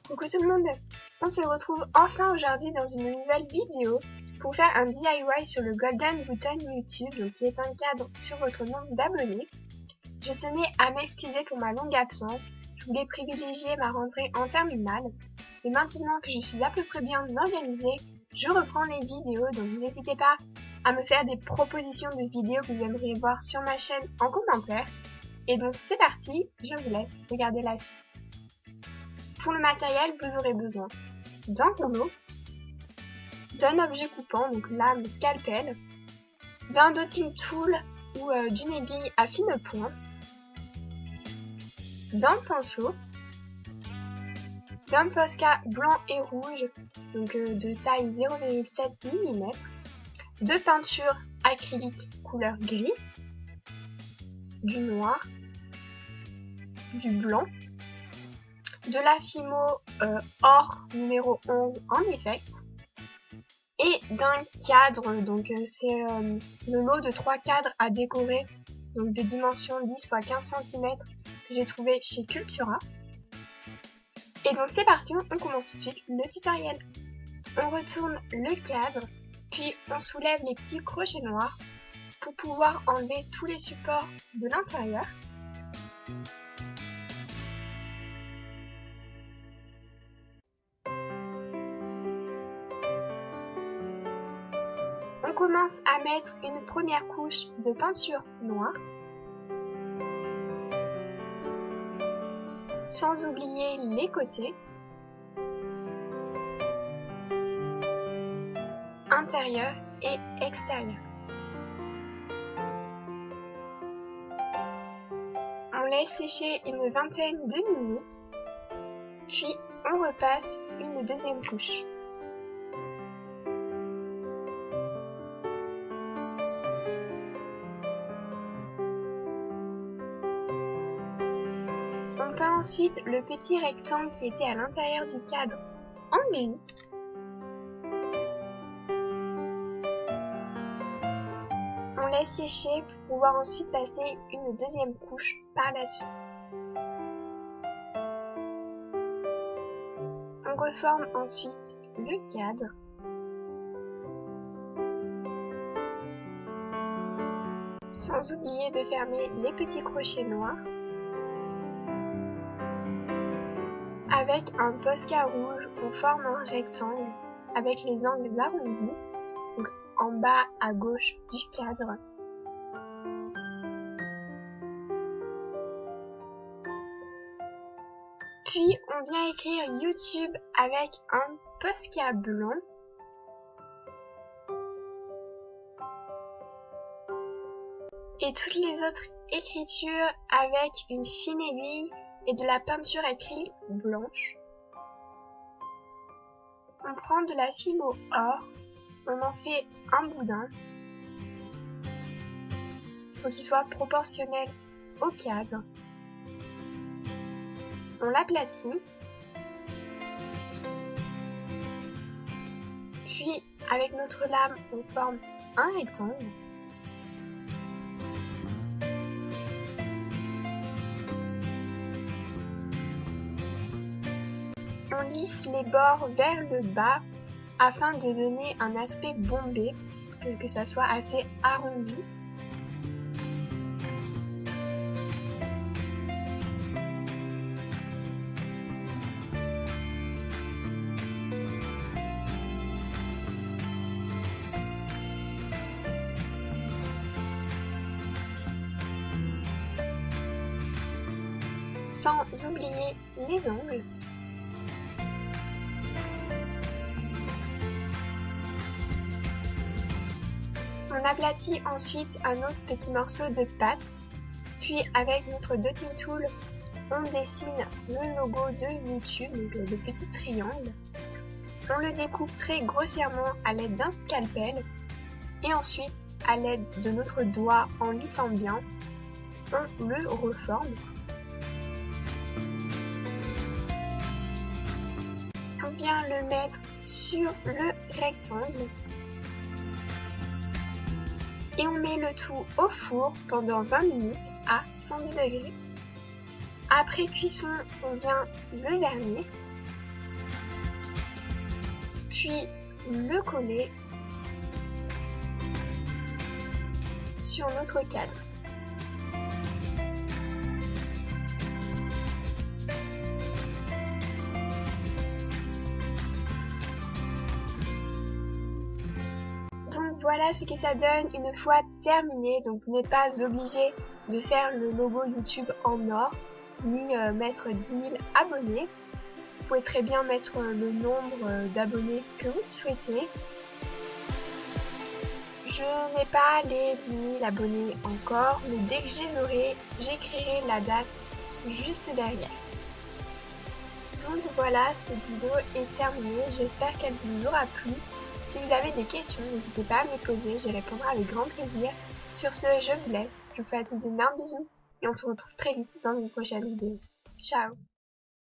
Coucou tout le monde, on se retrouve enfin aujourd'hui dans une nouvelle vidéo pour faire un DIY sur le Golden Button YouTube, donc qui est un cadre sur votre nombre d'abonnés. Je tenais à m'excuser pour ma longue absence, je voulais privilégier ma rentrée en terminale, et maintenant que je suis à peu près bien organisée, je reprends les vidéos, donc n'hésitez pas à me faire des propositions de vidéos que vous aimeriez voir sur ma chaîne en commentaire. Et donc c'est parti, je vous laisse regarder la suite. Pour le matériel, vous aurez besoin d'un rouleau, d'un objet coupant, donc lame, scalpel, d'un dotting tool ou d'une aiguille à fine pointe, d'un pinceau, d'un Posca blanc et rouge, donc de taille 0,7 mm, de peinture acrylique couleur gris, du noir, du blanc, de la Fimo or numéro 11 en effect, et d'un cadre, donc c'est le lot de 3 cadres à décorer, donc de dimension 10 x 15 cm que j'ai trouvé chez Cultura. Et donc c'est parti, on commence tout de suite le tutoriel. On retourne le cadre, puis on soulève les petits crochets noirs pour pouvoir enlever tous les supports de l'intérieur. On commence à mettre une première couche de peinture noire, sans oublier les côtés, intérieur et extérieur. On laisse sécher une vingtaine de minutes, puis on repasse une deuxième couche. On peint ensuite le petit rectangle qui était à l'intérieur du cadre en gris. On laisse sécher pour pouvoir ensuite passer une deuxième couche par la suite. On reforme ensuite le cadre. Sans oublier de fermer les petits crochets noirs. Avec un Posca rouge, on forme un rectangle avec les angles arrondis, donc en bas à gauche du cadre. Puis on vient écrire YouTube avec un Posca blanc. Et toutes les autres écritures avec une fine aiguille et de la peinture acrylique blanche. On prend de la Fimo or, on en fait un boudin. Il faut qu'il soit proportionnel au cadre. On l'aplatit. Puis avec notre lame, on forme un rectangle. On lisse les bords vers le bas afin de donner un aspect bombé, que ça soit assez arrondi. Sans oublier les angles. On aplatit ensuite un autre petit morceau de pâte, puis avec notre dotting tool, on dessine le logo de YouTube, donc le petit triangle. On le découpe très grossièrement à l'aide d'un scalpel, et ensuite, à l'aide de notre doigt en lissant bien, on le reforme. On vient le mettre sur le rectangle. Et on met le tout au four pendant 20 minutes à 110 degrés. Après cuisson, on vient le vernir. puis le coller sur notre cadre. Donc voilà ce que ça donne une fois terminé. Donc vous n'êtes pas obligé de faire le logo YouTube en or, ni mettre 10 000 abonnés. Vous pouvez très bien mettre le nombre d'abonnés que vous souhaitez. Je n'ai pas les 10 000 abonnés encore, mais dès que je les aurai, j'écrirai la date juste derrière. Donc voilà, cette vidéo est terminée, j'espère qu'elle vous aura plu. Si vous avez des questions, n'hésitez pas à me les poser, j'y répondrai avec grand plaisir. Sur ce, je vous laisse, je vous fais à tous d'énormes bisous et on se retrouve très vite dans une prochaine vidéo. Ciao!